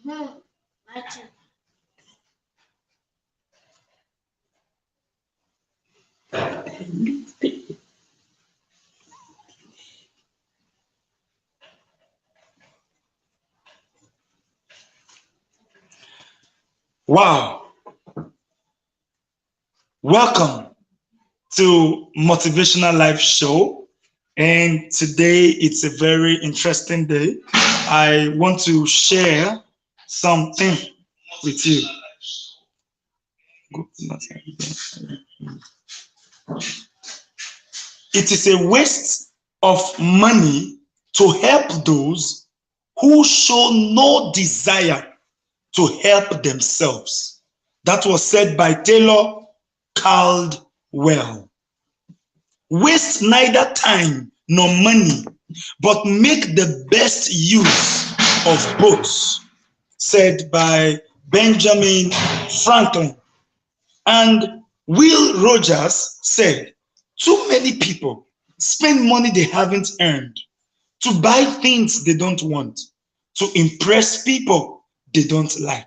Wow. Welcome to Motivational Life Show. And today it's a very interesting day. I want to share something with you. It is a waste of money to help those who show no desire to help themselves. That was said by Taylor Caldwell. Waste neither time nor money, but make the best use of both, said by Benjamin Franklin. And Will Rogers said, too many people spend money they haven't earned to buy things they don't want, to impress people they don't like.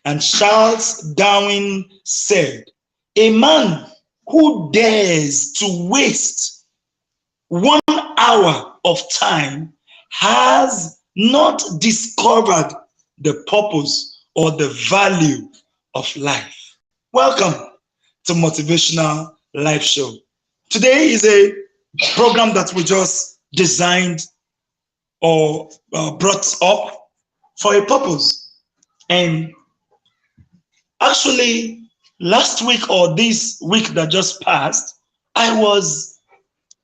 And Charles Darwin said, a man who dares to waste 1 hour of time has not discovered the purpose or the value of life. Welcome to Motivational Life Show. Today is a program that we just designed or brought up for a purpose. And actually, last week or this week that just passed, I was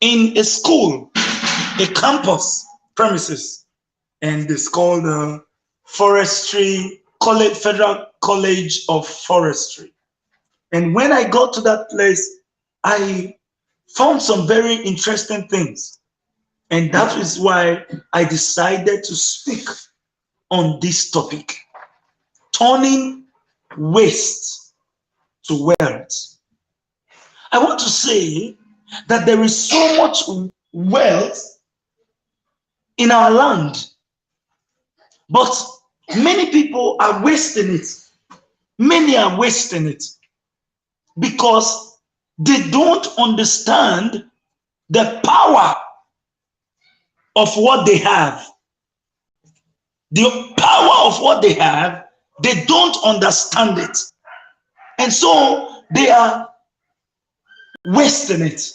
in a school, a campus premises, and it's called Forestry College, Federal College of Forestry. And when I got to that place, I found some very interesting things. And that is why I decided to speak on this topic, turning waste to wealth. I want to say that there is so much wealth in our land, but many people are wasting it. Many are wasting it because they don't understand the power of what they have. The power of what they have, they don't understand it. And so they are wasting it.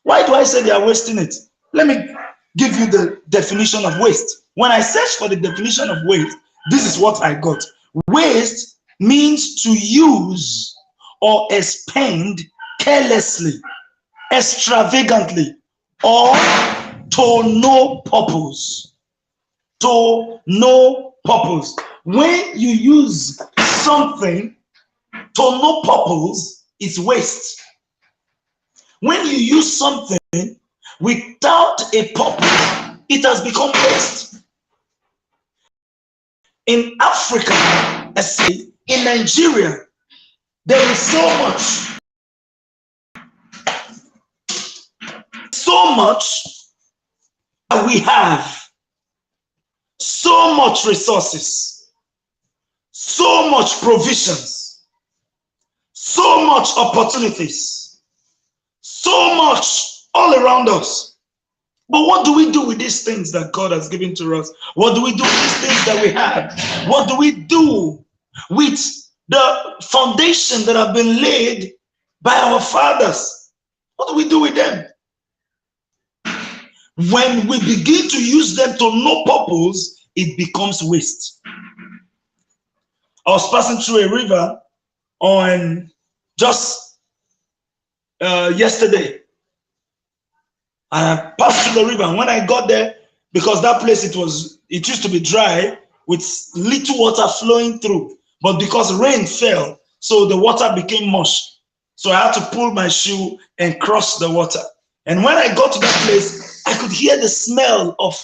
Why do I say they are wasting it? Let me give you the definition of waste. When I searched for the definition of waste, this is what I got. Waste means to use or expend carelessly, extravagantly, or to no purpose. To no purpose. When you use something to no purpose, it's waste. When you use something without a purpose, it has become waste. In Africa, especially in Nigeria, there is so much that we have, so much resources, so much provisions, so much opportunities, so much all around us. But what do we do with these things that God has given to us? What do we do with these things that we have? What do we do with the foundation that have been laid by our fathers? What do we do with them? When we begin to use them to no purpose, it becomes waste. I was passing through a river on just yesterday. I passed through the river, and when I got there, because that place it used to be dry with little water flowing through, but because rain fell, so the water became mush. So I had to pull my shoe and cross the water. And when I got to that place, I could hear the smell of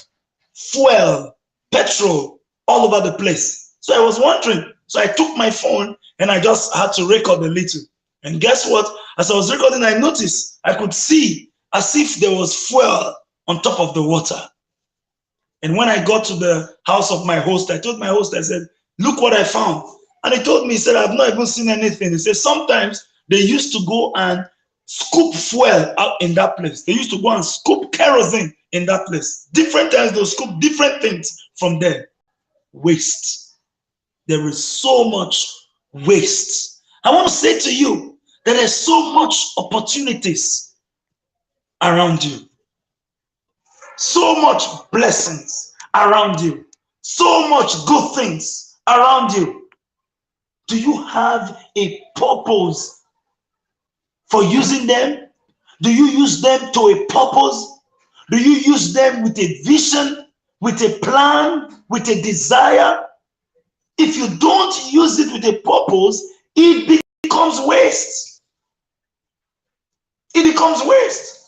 fuel, petrol all over the place. So I was wondering. So I took my phone and I just had to record a little. And guess what? As I was recording, I noticed I could see as if there was fuel on top of the water. And when I got to the house of my host, I told my host, I said, look what I found. And he told me, he said, I've not even seen anything. He said, sometimes they used to go and scoop fuel out in that place. They used to go and scoop kerosene in that place. Different times they'll scoop different things from there. Waste. There is so much waste. I want to say to you that there's so much opportunities around you. So much blessings around you. So much good things around you. Do you have a purpose for using them? Do you use them to a purpose? Do you use them with a vision, with a plan, with a desire? If you don't use it with a purpose, it becomes waste. It becomes waste.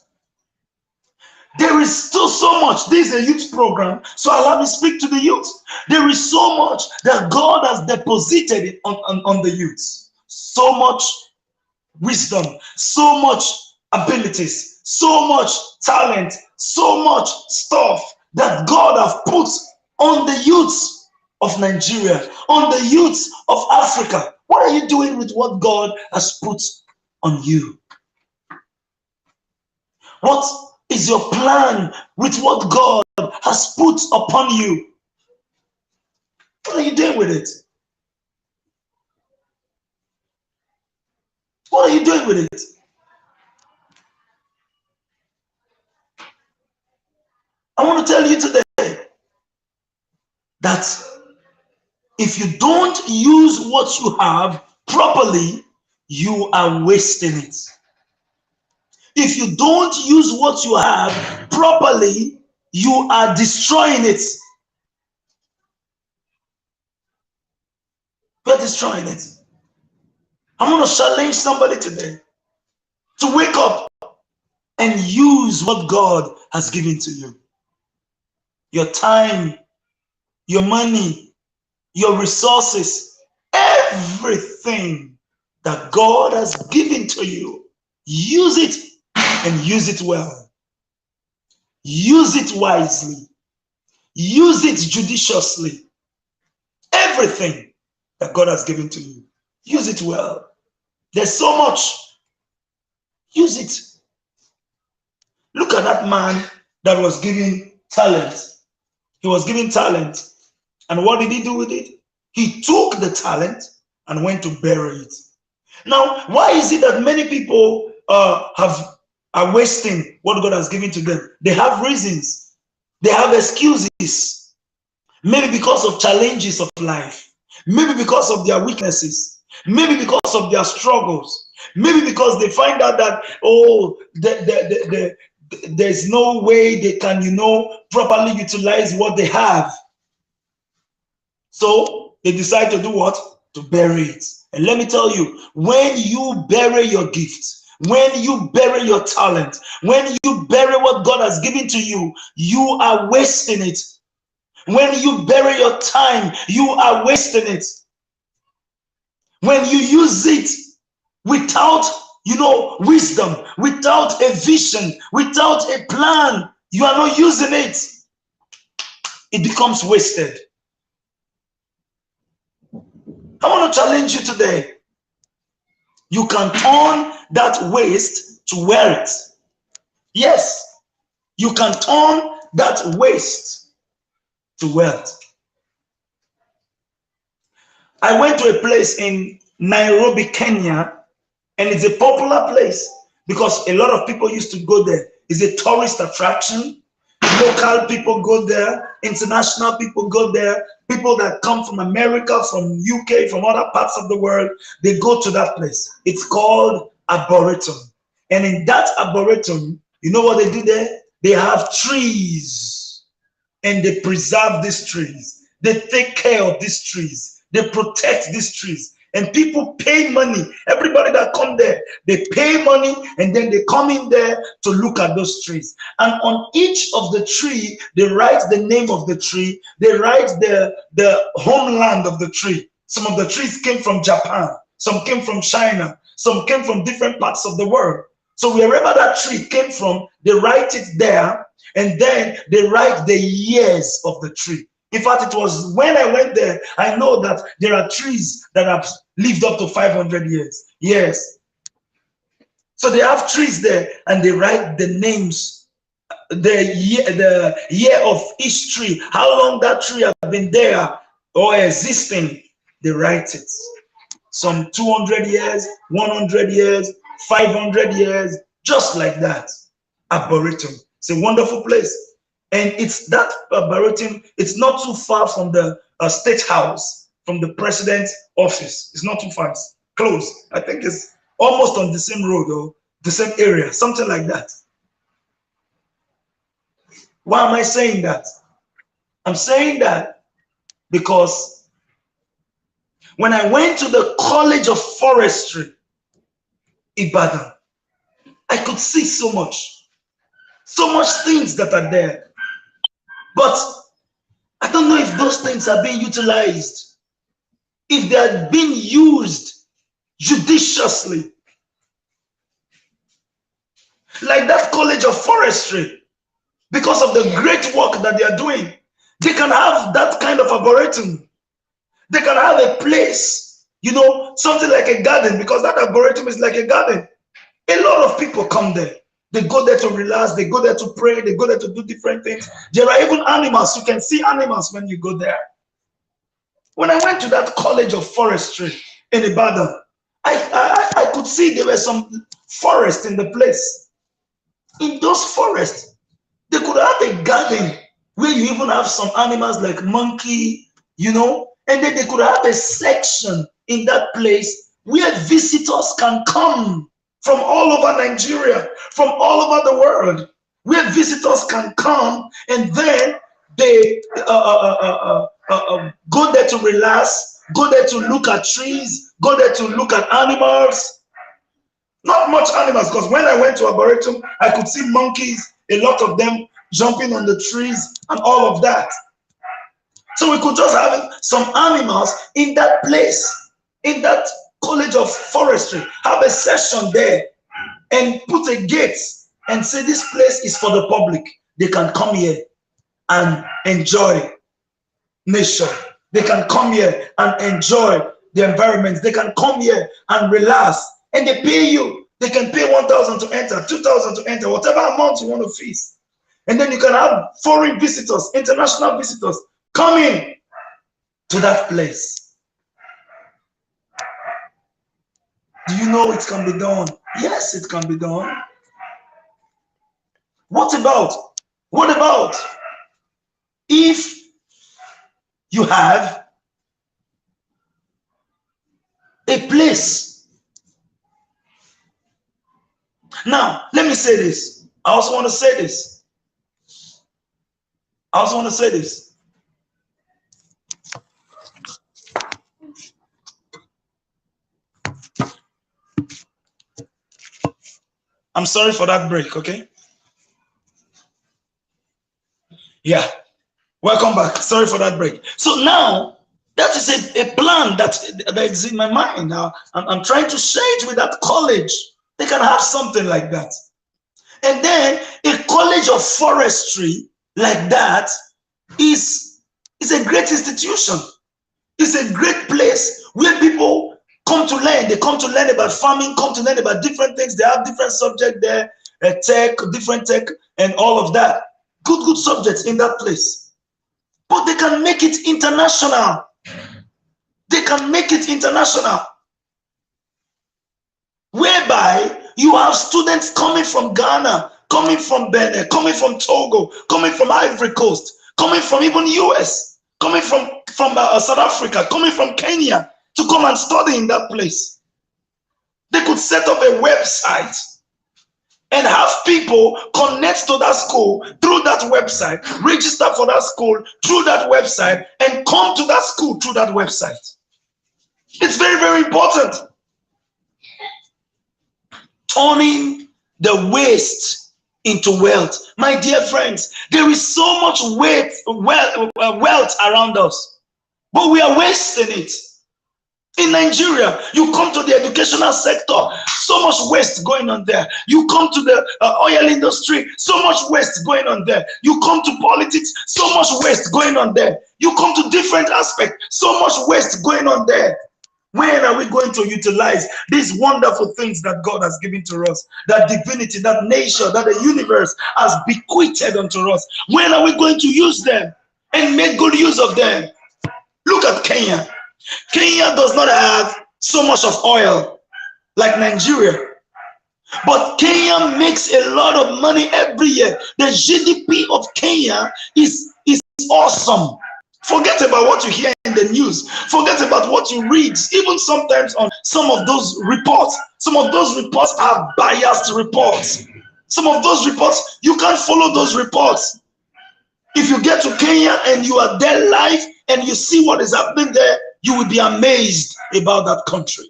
There is still so much. This is a youth program, so allow me to speak to the youth. There is so much that God has deposited on the youth. So much wisdom, so much abilities, so much talent, so much stuff that God has put on the youth of Nigeria, on the youth of Africa. What are you doing with what God has put on you? What is your plan with what God has put upon you? What are you doing with it? What are you doing with it? I want to tell you today that if you don't use what you have properly, you are wasting it. If you don't use what you have properly, you are destroying it. You're destroying it. I want to challenge somebody today to wake up and use what God has given to you. Your time, your money, your resources, everything that God has given to you, use it and use it well. Use it wisely. Use it judiciously. Everything that God has given to you, use it well. There's so much. Use it. Look at that man that was given talent. He was given talent. And what did he do with it? He took the talent and went to bury it. Now, why is it that many people are wasting what God has given to them? They have reasons. They have excuses. Maybe because of challenges of life. Maybe because of their weaknesses. Maybe because of their struggles. Maybe because they find out that, oh, there's no way they can, properly utilize what they have. So they decide to do what? To bury it. And let me tell you, when you bury your gifts, when you bury your talent, when you bury what God has given to you, you are wasting it. When you bury your time, you are wasting it. When you use it without, wisdom, without a vision, without a plan, you are not using it. It becomes wasted. I want to challenge you today. You can turn that waste to wealth. Yes, you can turn that waste to wealth. I went to a place in Nairobi, Kenya, and it's a popular place because a lot of people used to go there. It's a tourist attraction. Local people go there, international people go there, people that come from America, from UK, from other parts of the world, they go to that place. It's called Arboretum. And in that Arboretum, you know what they do there? They have trees and they preserve these trees. They take care of these trees. They protect these trees. And people pay money. Everybody that come there, they pay money and then they come in there to look at those trees. And on each of the tree, they write the name of the tree. They write the homeland of the tree. Some of the trees came from Japan. Some came from China. Some came from different parts of the world. So wherever that tree came from, they write it there, and then they write the years of the tree. In fact, it was when I went there, I know that there are trees that have lived up to 500 years. Yes. So they have trees there, and they write the names, the year of each tree, how long that tree has been there or existing. They write it. Some 200 years, 100 years, 500 years, just like that. Arboretum. It's a wonderful place. And it's that Arboretum, it's not too far from the State House, from the president's office. It's not too far, it's close. I think it's almost on the same road or the same area, something like that. Why am I saying that? I'm saying that because when I went to the College of Forestry, Ibadan, I could see so much things that are there. But I don't know if those things are being utilized, if they are being used judiciously. Like that College of Forestry, because of the great work that they are doing, they can have that kind of arboretum. They can have a place, you know, something like a garden, because that arboretum is like a garden. A lot of people come there. They go there to relax, they go there to pray, they go there to do different things. There are even animals. You can see animals when you go there. When I went to that College of Forestry in Ibadan, I could see there were some forests in the place. In those forests, they could have a garden where you even have some animals like monkey, you know, and then they could have a section in that place where visitors can come from all over Nigeria, from all over the world, where visitors can come, and then they go there to relax, go there to look at trees, go there to look at animals. Not much animals, because when I went to Arboretum, I could see monkeys, a lot of them jumping on the trees and all of that. So we could just have some animals in that place, in that College of Forestry, have a session there and put a gate and say this place is for the public. They can come here and enjoy nature. They can come here and enjoy the environment. They can come here and relax, and they pay you. They can pay 1,000 to enter, 2,000 to enter, whatever amount you want to fees. And then you can have foreign visitors, international visitors coming to that place. Do you know it can be done? Yes, it can be done. What about if you have a place? Now, let me say this. I also want to say this. I'm sorry for that break, okay? Yeah. Welcome back. Sorry for that break. So now, that is a plan that is in my mind. Now, I'm trying to share it with that college. They can have something like that. And then a College of Forestry like that is a great institution. It's a great place where people come to learn. They come to learn about farming, come to learn about different things. They have different subjects there, different tech, and all of that. Good subjects in that place. But they can make it international. They can make it international. Whereby you have students coming from Ghana, coming from Benin, coming from Togo, coming from Ivory Coast, coming from even US, coming from South Africa, coming from Kenya to come and study in that place. They could set up a website and have people connect to that school through that website, register for that school through that website, and come to that school through that website. It's very, very important. Turning the waste into wealth. My dear friends, there is so much wealth around us, but we are wasting it. In Nigeria, you come to the educational sector, so much waste going on there. You come to the oil industry, so much waste going on there. You come to politics, so much waste going on there. You come to different aspects, so much waste going on there. When are we going to utilize these wonderful things that God has given to us? That divinity, that nature, that the universe has bequeathed unto us. When are we going to use them and make good use of them? Look at Kenya. Kenya does not have so much of oil like Nigeria, but Kenya makes a lot of money every year. The GDP of Kenya is awesome. Forget about what you hear in the news. Forget about what you read. Even sometimes on some of those reports, some of those reports are biased reports. Some of those reports, you can't follow those reports. If you get to Kenya and you are there live and you see what is happening there, you will be amazed about that country.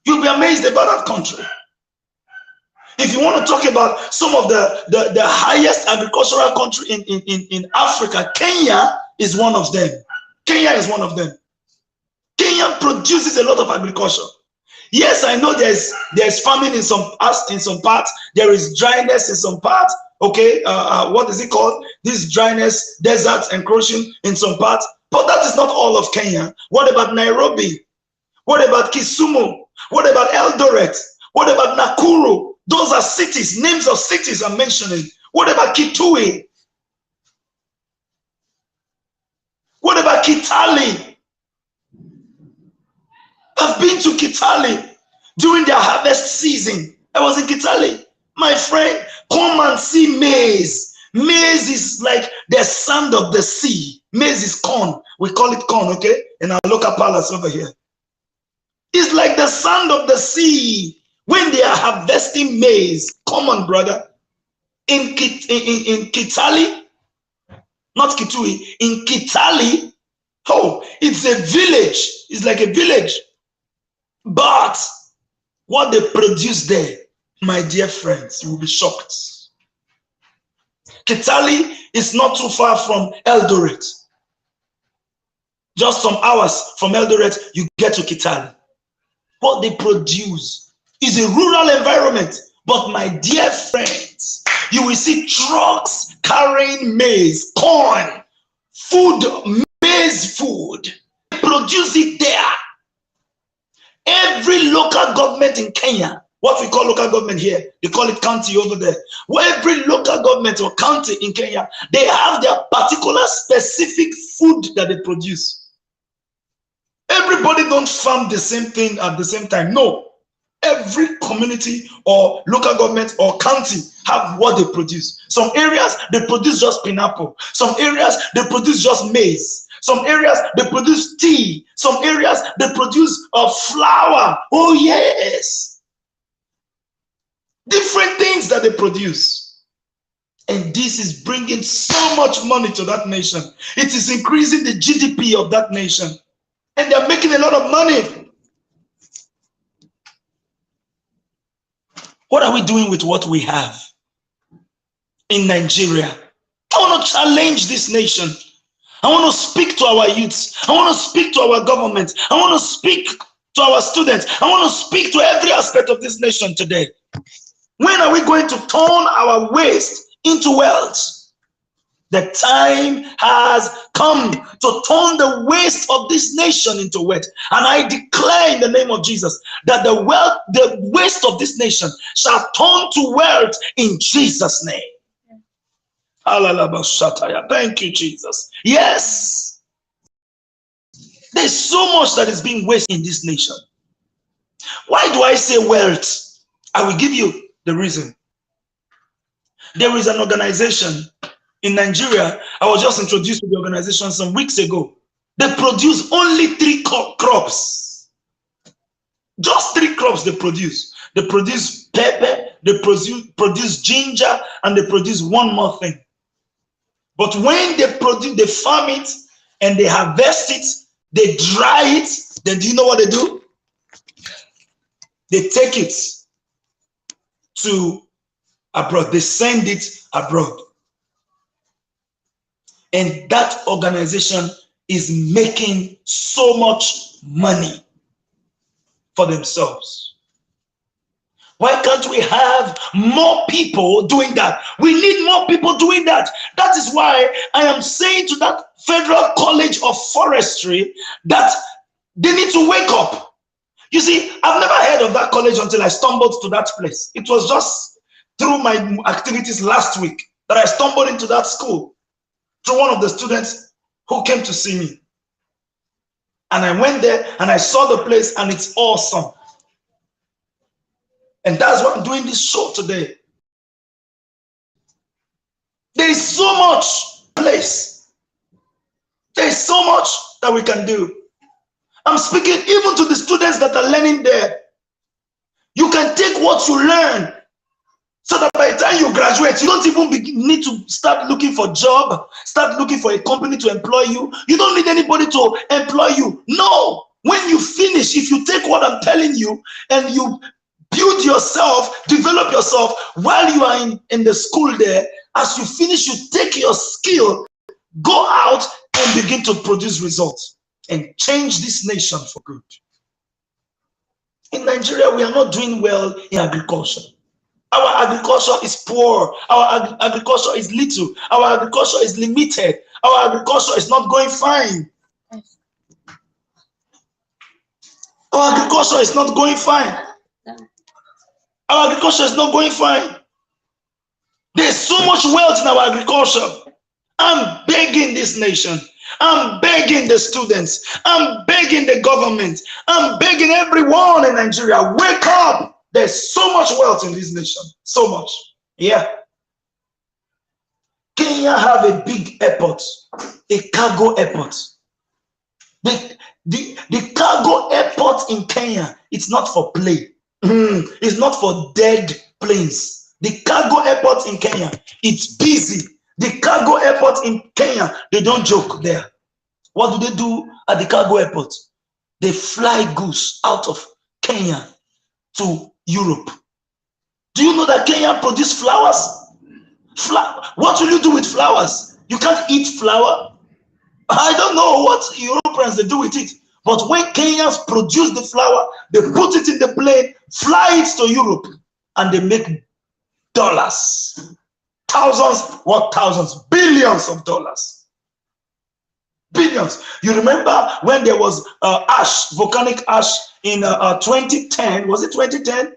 You'll be amazed about that country. If you want to talk about some of the highest agricultural country in Africa, Kenya is one of them. Kenya is one of them. Kenya produces a lot of agriculture. Yes, I know there's famine in some parts. There is dryness in some parts. Okay, what is it called? This dryness, desert encroaching in some parts. But that is not all of Kenya. What about Nairobi? What about Kisumu? What about Eldoret? What about Nakuru? Those are cities, names of cities I'm mentioning. What about Kitui? What about Kitale? I've been to Kitale during their harvest season. I was in Kitale. My friend, come and see maize. Maize is like the sand of the sea. Maize is corn. We call it corn, okay? In our local palace over here. It's like the sand of the sea. When they are harvesting maize, come on, brother. In Kitale, not Kitui, in Kitale, oh, it's a village. It's like a village. But what they produce there, my dear friends, you will be shocked. Kitale is not too far from Eldoret. Just some hours from Eldoret, you get to Kitale. What they produce is a rural environment. But my dear friends, you will see trucks carrying maize, corn, food, maize food. They produce it there. Every local government in Kenya, what we call local government here, they call it county over there. Every local government or county in Kenya, they have their particular specific food that they produce. Everybody don't farm the same thing at the same time. No. Every community or local government or county have what they produce. Some areas, they produce just pineapple. Some areas, they produce just maize. Some areas, they produce tea. Some areas, they produce flour. Oh, yes. Different things that they produce. And this is bringing so much money to that nation. It is increasing the GDP of that nation. And they're making a lot of money. What are we doing with what we have in Nigeria? I want to challenge this nation. I want to speak to our youths. I want to speak to our government. I want to speak to our students. I want to speak to every aspect of this nation today. When are we going to turn our waste into wealth? The time has come to turn the waste of this nation into wealth. And I declare in the name of Jesus that the waste of this nation shall turn to wealth in Jesus' name. Thank you, Jesus. Yes. There's so much that is being wasted in this nation. Why do I say wealth? I will give you the reason. There is an organization in Nigeria. I was just introduced to the organization some weeks ago. They produce only 3 crops. Just 3 crops they produce. They produce pepper, they produce ginger, and they produce one more thing. But when they farm it and they harvest it, they dry it, then do you know what they do? They take it to abroad. They send it abroad. And that organization is making so much money for themselves. Why can't we have more people doing that? We need more people doing that. That is why I am saying to that Federal College of Forestry that they need to wake up. You see, I've never heard of that college until I stumbled to that place. It was just through my activities last week that I stumbled into that school through one of the students who came to see me. And I went there and I saw the place, and it's awesome. And that's why I'm doing this show today. There is so much place. There is so much that we can do. I'm speaking even to the students that are learning there. You can take what you learn so that by the time you graduate, you don't even need to start looking for a job, start looking for a company to employ you. You don't need anybody to employ you. No. When you finish, if you take what I'm telling you and you build yourself, develop yourself while you are in the school there, as you finish, you take your skill, go out and begin to produce results and change this nation for good. In Nigeria, we are not doing well in agriculture. Our agriculture is poor. Our agriculture is little. Our agriculture is limited. Our agriculture is not going fine. Our agriculture is not going fine. Our agriculture is not going fine. There's so much wealth in our agriculture. I'm begging this nation. I'm begging the students. I'm begging the government. I'm begging everyone in Nigeria. Wake up. There's so much wealth in this nation. So much. Yeah. Kenya have a big airport, a cargo airport. The cargo airport in Kenya, it's not for play. It's not for dead planes. The cargo airport in Kenya, it's busy. The cargo airport in Kenya, they don't joke there. What do they do at the cargo airport? They fly goods out of Kenya to Europe. Do you know that Kenya produce flowers? What will you do with flowers? You can't eat flower. I don't know what Europeans they do with it. But when Kenyans produce the flower, they put it in the plane, fly it to Europe, and they make dollars. Thousands, billions of dollars. Billions. You remember when there was volcanic ash in 2010? Was it 2010?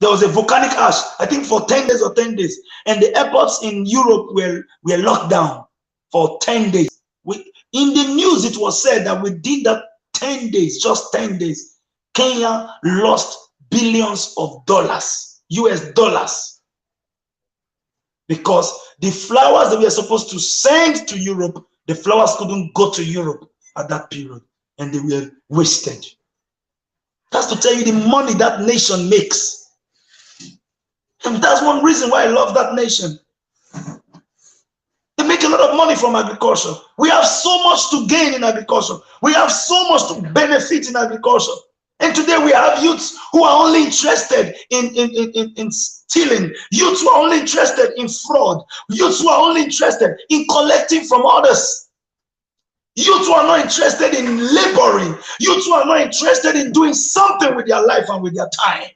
There was a volcanic ash, I think for 10 days or 10 days. And the airports in Europe were locked down for 10 days. In the news, it was said that within that 10 days, just 10 days, Kenya lost billions of dollars, US dollars. Because the flowers that we are supposed to send to Europe, the flowers couldn't go to Europe at that period, and they were wasted. That's to tell you the money that nation makes. And that's one reason why I love that nation. They make a lot of money from agriculture. We have so much to gain in agriculture. We have so much to benefit in agriculture. And today we have youths who are only interested in stealing. Youths who are only interested in fraud. Youths who are only interested in collecting from others. Youths who are not interested in laboring. Youths who are not interested in doing something with their life and with their time.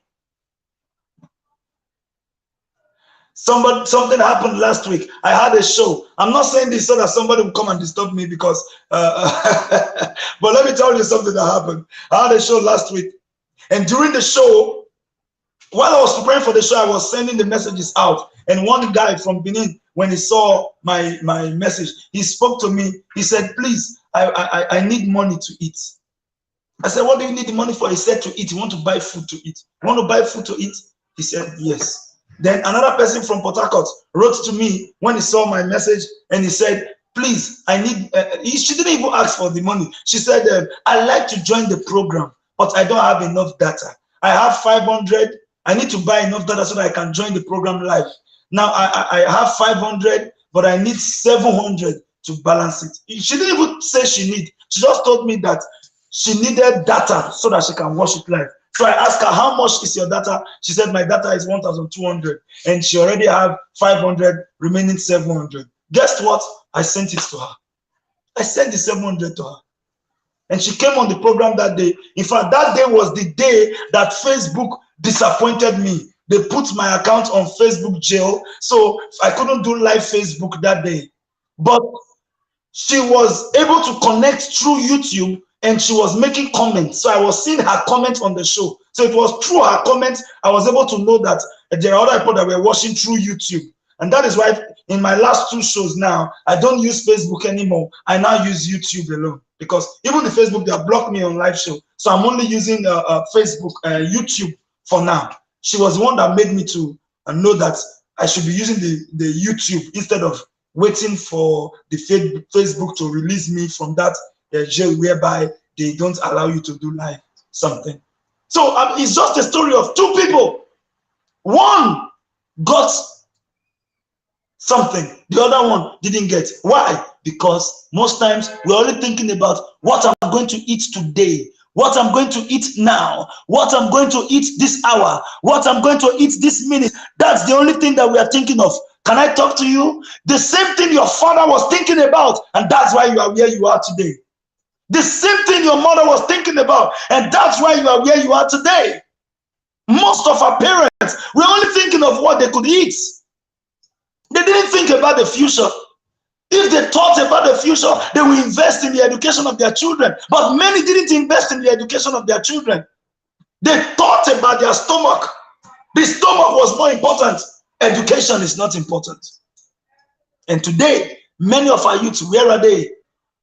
Something happened last week. I had a show. I'm not saying this so that somebody will come and disturb me because, but let me tell you something that happened. I had a show last week. And during the show, while I was preparing for the show, I was sending the messages out. And one guy from Benin, when he saw my message, he spoke to me. He said, please, I need money to eat. I said, what do you need the money for? He said to eat. You want to buy food to eat. You want to buy food to eat? He said, yes. Then another person from Port Harcourt wrote to me when he saw my message, and he said, please, I need, she didn't even ask for the money. She said, I'd like to join the program, but I don't have enough data. I have 500. I need to buy enough data so that I can join the program live. Now I have 500, but I need 700 to balance it. She didn't even say she need. She just told me that she needed data so that she can watch it live. So I asked her, how much is your data? She said, my data is 1,200, and she already have 500, remaining 700. Guess what? I sent it to her. I sent the 700 to her. And she came on the program that day. In fact, that day was the day that Facebook disappointed me. They put my account on Facebook jail, so I couldn't do live Facebook that day. But she was able to connect through YouTube, and she was making comments. So I was seeing her comments on the show. So it was through her comments I was able to know that there are other people that were watching through YouTube. And that is why in my last 2 shows now, I don't use Facebook anymore. I now use YouTube alone. Because even the Facebook, they have blocked me on live show. So I'm only using Facebook, YouTube for now. She was the one that made me to know that I should be using the YouTube instead of waiting for the Facebook to release me from that jail whereby they don't allow you to do live something. So it's just a story of 2 people. One got something, the other one didn't get. Why? Because most times we're only thinking about what I'm going to eat today, what I'm going to eat now, what I'm going to eat this hour, what I'm going to eat this minute. That's the only thing that we are thinking of. Can I talk to you? The same thing your father was thinking about, and that's why you are where you are today. The same thing your mother was thinking about, and that's why you are where you are today. Most of our parents were only thinking of what they could eat. They didn't think about the future. If they thought about the future, they will invest in the education of their children. But many didn't invest in the education of their children. They thought about their stomach. The stomach was more important. Education is not important. And today, many of our youth, where are they?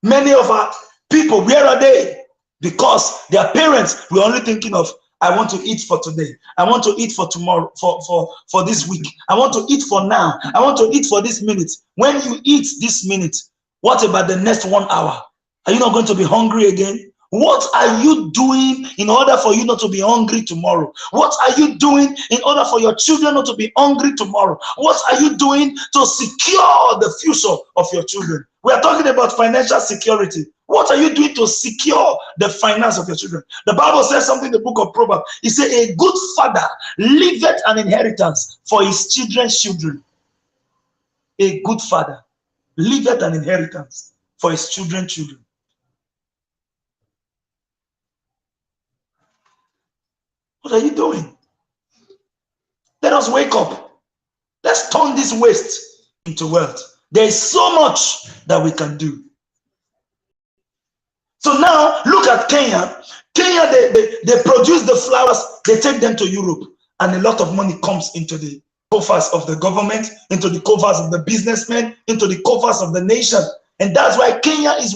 Many of our people, where are they? Because their parents were only thinking of, I want to eat for today. I want to eat for tomorrow, for this week. I want to eat for now. I want to eat for this minute. When you eat this minute, what about the next 1 hour? Are you not going to be hungry again? What are you doing in order for you not to be hungry tomorrow? What are you doing in order for your children not to be hungry tomorrow? What are you doing to secure the future of your children? We are talking about financial security. What are you doing to secure the finance of your children? The Bible says something in the book of Proverbs. It says, a good father leaveth an inheritance for his children's children. A good father leaveth an inheritance for his children's children. What are you doing? Let us wake up. Let's turn this waste into wealth. There is so much that we can do. So now look at Kenya. Kenya, they produce the flowers, they take them to Europe, and a lot of money comes into the coffers of the government, into the coffers of the businessmen, into the coffers of the nation. And that's why Kenya is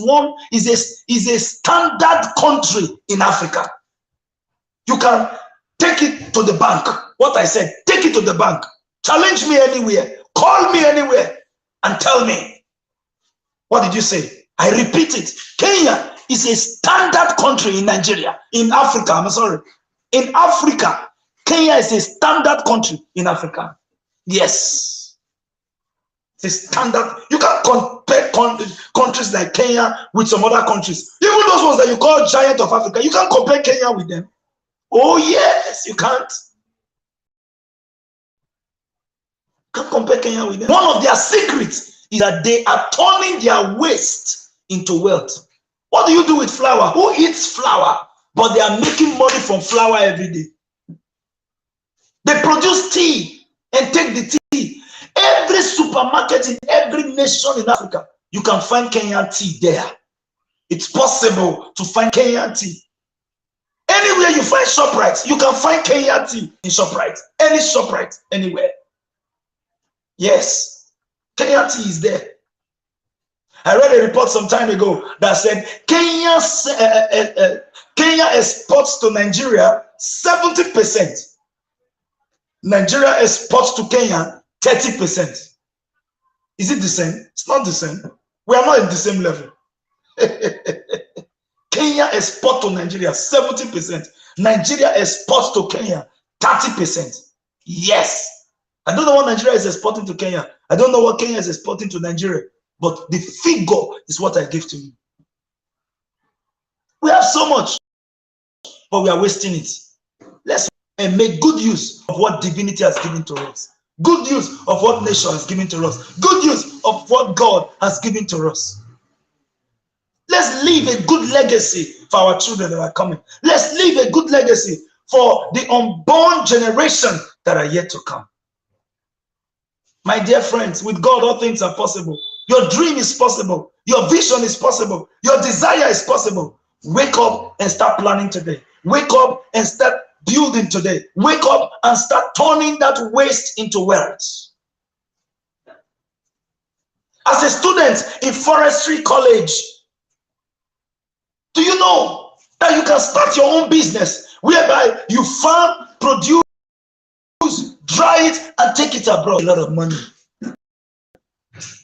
a standard country in Africa. You can take it to the bank. What I said, take it to the bank. Challenge me anywhere. Call me anywhere and tell me. What did you say? I repeat it. Kenya is a standard country in Nigeria, in Africa. I'm sorry. In Africa, Kenya is a standard country in Africa. Yes. It's a standard. You can compare countries like Kenya with some other countries. Even those ones that you call giant of Africa, you can't compare Kenya with them. Oh, yes, you can't. You can't compare Kenya with them. One of their secrets is that they are turning their waste into wealth. What do you do with flour? Who eats flour? But they are making money from flour every day. They produce tea and take the tea. Every supermarket in every nation in Africa, you can find Kenyan tea there. It's possible to find Kenyan tea. Anywhere you find ShopRite, you can find Kenyan tea in ShopRite. Any ShopRite, anywhere. Yes, Kenyan tea is there. I read a report some time ago that said Kenya exports to Nigeria 70%. Nigeria exports to Kenya 30%. Is it the same? It's not the same. We are not in the same level. Kenya exports to Nigeria 70%. Nigeria exports to Kenya 30%. Yes. I don't know what Nigeria is exporting to Kenya. I don't know what Kenya is exporting to Nigeria. But the figure is what I give to you. We have so much, but we are wasting it. Let's make good use of what divinity has given to us. Good use of what nature has given to us. Good use of what God has given to us. Let's leave a good legacy for our children that are coming. Let's leave a good legacy for the unborn generation that are yet to come. My dear friends, with God, all things are possible. Your dream is possible. Your vision is possible. Your desire is possible. Wake up and start planning today. Wake up and start building today. Wake up and start turning that waste into wealth. As a student in Forestry College, do you know that you can start your own business whereby you farm, produce, dry it, and take it abroad? A lot of money.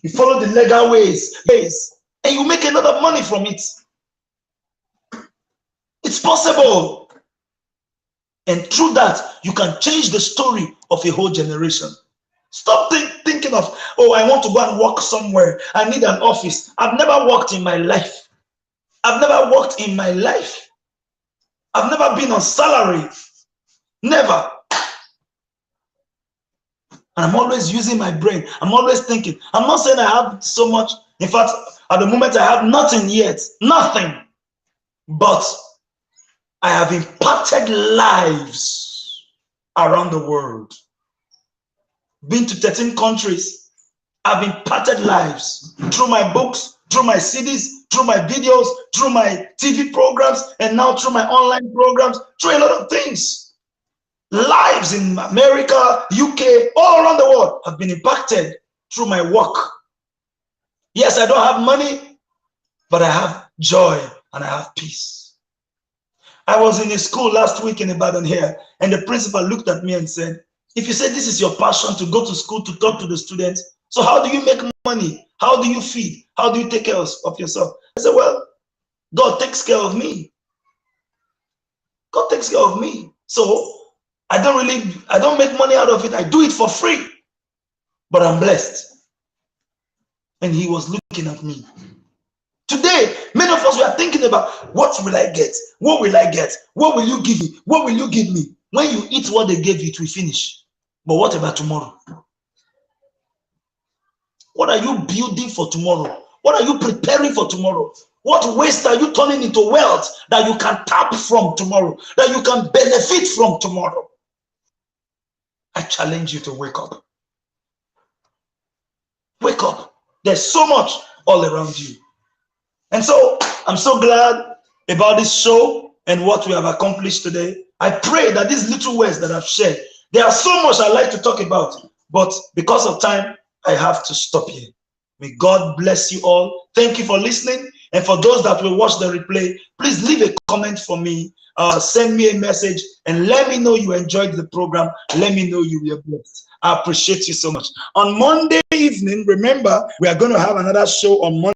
You follow the legal ways, and you make a lot of money from it. It's possible. And through that, you can change the story of a whole generation. Stop thinking of, oh, I want to go and work somewhere. I need an office. I've never worked in my life. I've never worked in my life. I've never been on salary. Never. And I'm always using my brain. I'm always thinking. I'm not saying I have so much. In fact, at the moment, I have nothing yet. Nothing. But I have impacted lives around the world. Been to 13 countries. I've impacted lives through my books, through my CDs, through my videos, through my TV programs, and now through my online programs, through a lot of things. Lives in America, UK, all around the world have been impacted through my work. Yes, I don't have money, but I have joy and I have peace. I was in a school last week in Ibadan here, and the principal looked at me and said, if you say this is your passion to go to school to talk to the students, so how do you make money? How do you feed? How do you take care of yourself? I said, well, God takes care of me. God takes care of me. So I don't make money out of it. I do it for free, but I'm blessed. And he was looking at me. Today, many of us were thinking about, what will I get? What will I get? What will you give me? What will you give me? When you eat what they gave you, it will finish. But what about tomorrow? What are you building for tomorrow? What are you preparing for tomorrow? What waste are you turning into wealth that you can tap from tomorrow, that you can benefit from tomorrow? I challenge you to wake up. Wake up. There's so much all around you. And so I'm so glad about this show and what we have accomplished today. I pray that these little words that I've shared, there are so much I like to talk about, but because of time, I have to stop here. May God bless you all. Thank you for listening. And for those that will watch the replay, please leave a comment for me. Send me a message and let me know you enjoyed the program. Let me know you were blessed. I appreciate you so much. On Monday evening, remember, we are going to have another show on Monday.